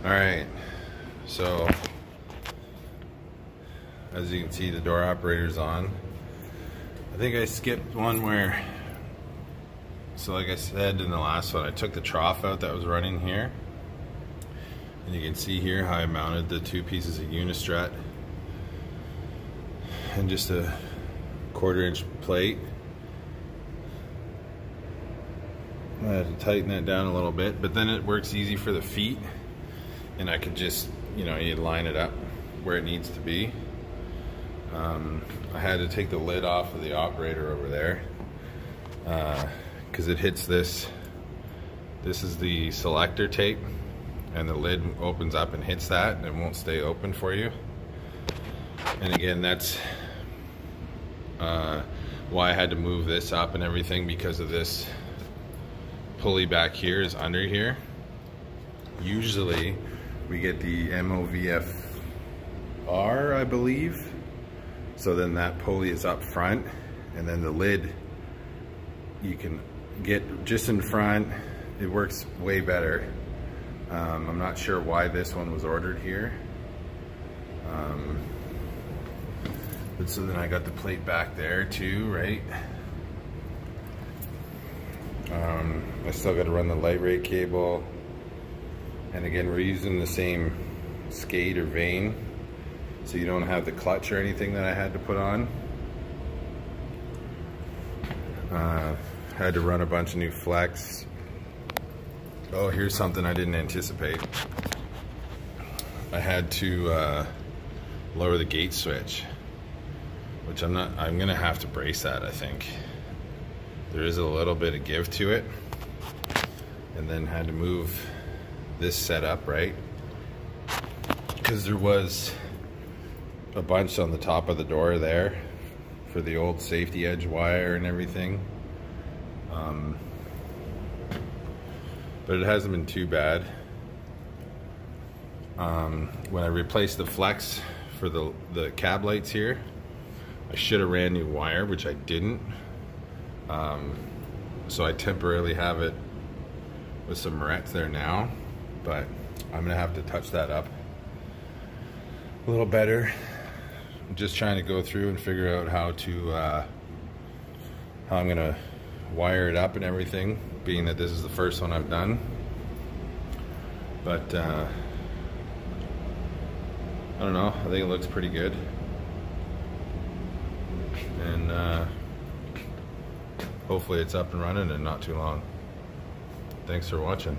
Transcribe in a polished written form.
All right, so as you can see, the door operator's on. I think I skipped one where, so like I said in the last one, I took the trough out that was running here. And you can see here how I mounted the two pieces of Unistrut and just a 1/4 inch plate. I had to tighten that down a little bit, but then it works easy for the feet, and I could just, you line it up where it needs to be. I had to take the lid off of the operator over there because it hits this. This is the selector tape, and the lid opens up and hits that, and it won't stay open for you. And again, that's why I had to move this up and everything, because of this pulley back here is under here. Usually we get the MOVFR, I believe. So then that pulley is up front, and then the lid you can get just in front. It works way better. I'm not sure why this one was ordered here. But so then I got the plate back there too, right? I still got to run the light rate cable. And again, we're using the same skate or vane, so you don't have the clutch or anything that I had to put on. Had to run a bunch of new flex. Oh, here's something I didn't anticipate. I had to lower the gate switch, which I'm gonna have to brace that, I think. There is a little bit of give to it. And then had to move this setup, right? Because there was a bunch on the top of the door there for the old safety edge wire and everything. But it hasn't been too bad. When I replaced the flex for the cab lights here, I should have ran new wire, which I didn't. So I temporarily have it with some Moretz there now, but I'm gonna have to touch that up a little better. I'm just trying to go through and figure out how I'm gonna wire it up and everything, being that this is the first one I've done. But I don't know, I think it looks pretty good. And hopefully it's up and running in not too long. Thanks for watching.